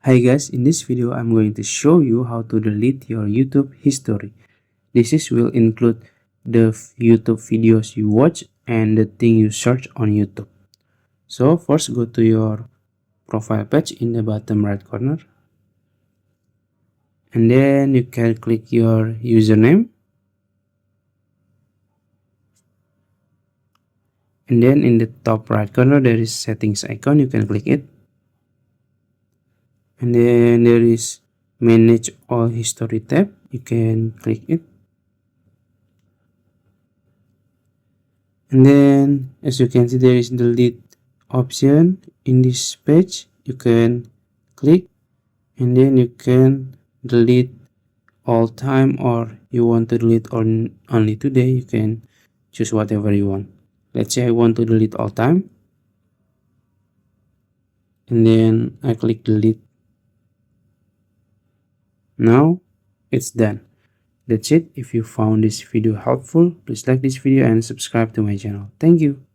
Hi guys, in this video I'm going to show you how to delete your YouTube history. Will include the YouTube videos you watch and the thing you search on YouTube. So first go to your profile page in the bottom right corner, and then you can click your username, and then in the top right corner there is settings icon. You can click it, and then there is manage all history tab. You can click it, and then as you can see there is delete option in this page. You can click, and then you can delete all time, or you want to delete on only today. You can choose whatever you want. Let's say I want to delete all time, and then I click delete. Now it's done. That's it. If you found this video helpful, please like this video and subscribe to my channel. Thank you.